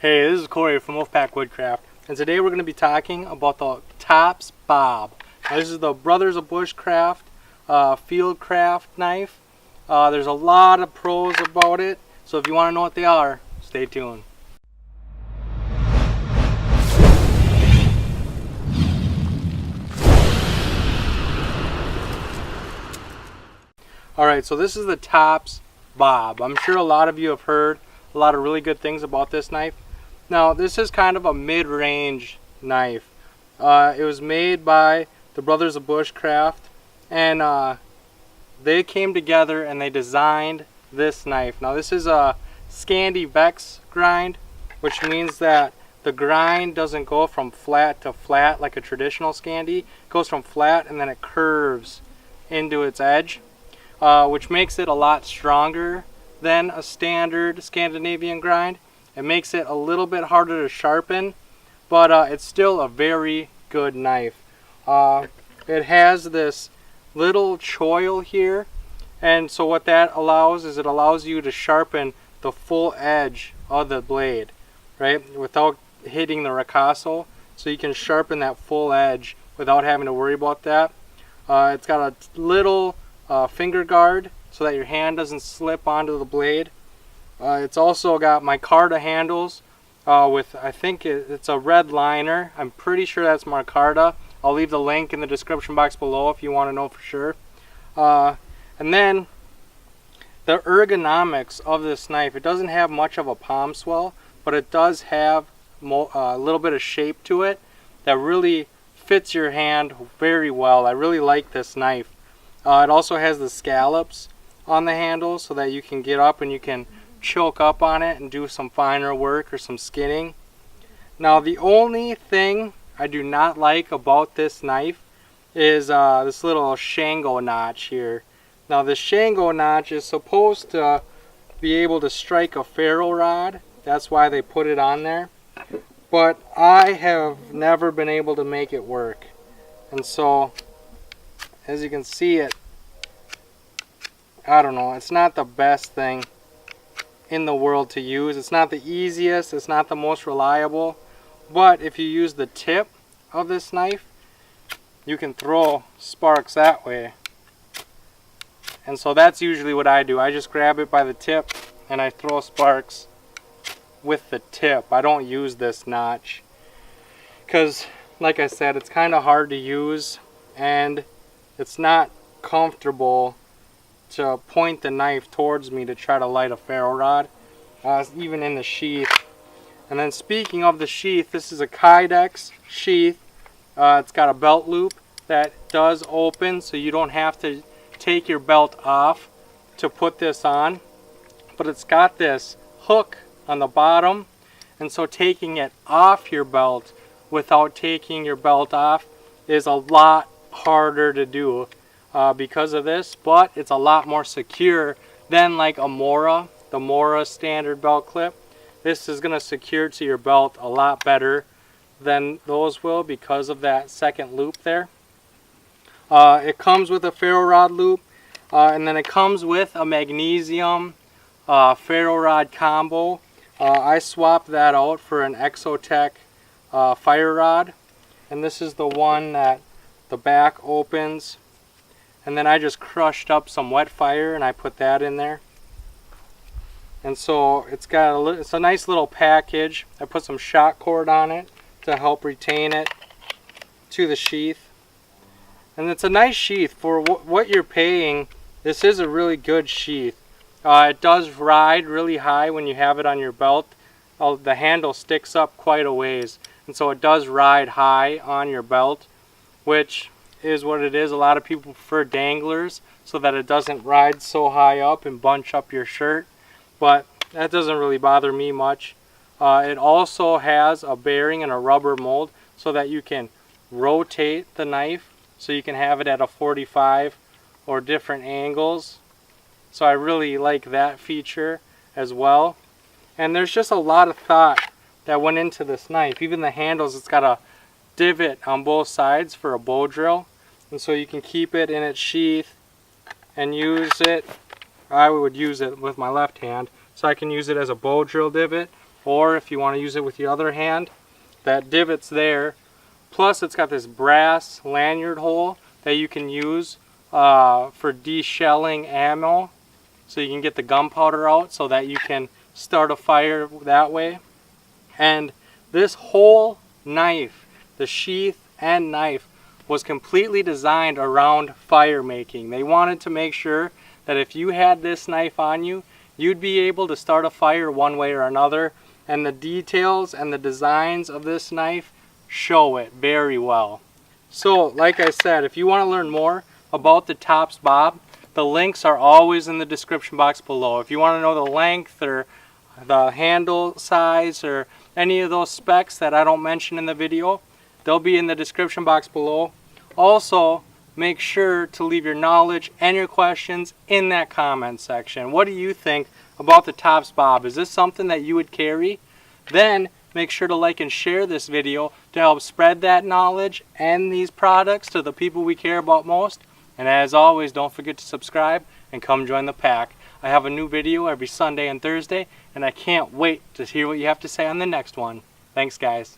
Hey, this is Corey from Woodcraft, and today we're going to be talking about the Tops BoB. Now, this is the Brothers of Bushcraft Fieldcraft knife. There's a lot of pros about it, so if you want to know what they are, stay tuned. Alright, so this is the Tops BoB. I'm sure a lot of you have heard a lot of really good things about this knife. Now, this is kind of a mid-range knife. It was made by the Brothers of Bushcraft, and they came together and they designed this knife. Now, this is a Scandi Vex grind, which means that the grind doesn't go from flat to flat like a traditional Scandi. It goes from flat and then it curves into its edge, which makes it a lot stronger than a standard Scandinavian grind. It makes it a little bit harder to sharpen, but it's still a very good knife. It has this little choil here, and so what that allows is it allows you to sharpen the full edge of the blade, right, without hitting the ricasso. So you can sharpen that full edge without having to worry about that. It's got a little finger guard so that your hand doesn't slip onto the blade. It's also got micarta handles with, I think it's a red liner. I'm pretty sure that's micarta. I'll leave the link in the description box below if you want to know for sure. And then the ergonomics of this knife, it doesn't have much of a palm swell, but it does have a little bit of shape to it that really fits your hand very well. I really like this knife. It also has the scallops on the handle so that you can get up and you can choke up on it and do some finer work or some skinning. Now, the only thing I do not like about this knife is this little Shango notch here. Now, the Shango notch is supposed to be able to strike a ferro rod. That's why they put it on there. But I have never been able to make it work. And so, as you can see, I don't know, it's not the best thing in the world to use. It's not the easiest, it's not the most reliable, but if you use the tip of this knife, you can throw sparks that way. And so that's usually what I do. I just grab it by the tip and I throw sparks with the tip. I don't use this notch because, like I said, it's kind of hard to use and it's not comfortable to point the knife towards me to try to light a ferro rod, even in the sheath. And then speaking of the sheath, this is a Kydex sheath. It's got a belt loop that does open, so you don't have to take your belt off to put this on, but it's got this hook on the bottom, and so taking it off your belt without taking your belt off is a lot harder to do because of this, but it's a lot more secure than like a Mora, the Mora standard belt clip. This is going to secure to your belt a lot better than those will because of that second loop there. It comes with a ferro rod loop, and then it comes with a magnesium ferro rod combo. I swapped that out for an Exotech fire rod, and this is the one that the back opens. And then I just crushed up some wet fire and I put that in there. And so it's got it's a nice little package. I put some shock cord on it to help retain it to the sheath. And it's a nice sheath for what you're paying. This is a really good sheath. It does ride really high when you have it on your belt. The handle sticks up quite a ways, and so it does ride high on your belt, which is what it is. A lot of people prefer danglers so that it doesn't ride so high up and bunch up your shirt, but that doesn't really bother me much. It also has a bearing and a rubber mold so that you can rotate the knife, so you can have it at a 45 or different angles. So I really like that feature as well. And there's just a lot of thought that went into this knife. Even the handles, it's got a divot on both sides for a bow drill, and so you can keep it in its sheath and use it. I would use it with my left hand, so I can use it as a bow drill divot, or if you want to use it with your other hand, that divot's there. Plus it's got this brass lanyard hole that you can use for deshelling ammo, so you can get the gunpowder out so that you can start a fire that way. And this whole knife, the sheath and knife, was completely designed around fire making. They wanted to make sure that if you had this knife on you, you'd be able to start a fire one way or another, and the details and the designs of this knife show it very well. So like I said, if you want to learn more about the Tops BoB, the links are always in the description box below. If you want to know the length or the handle size or any of those specs that I don't mention in the video, they'll be in the description box below. Also, make sure to leave your knowledge and your questions in that comment section. What do you think about the Tops BoB? Is this something that you would carry? Then make sure to like and share this video to help spread that knowledge and these products to the people we care about most. And as always, don't forget to subscribe and come join the pack. I have a new video every Sunday and Thursday, and I can't wait to hear what you have to say on the next one. Thanks, guys.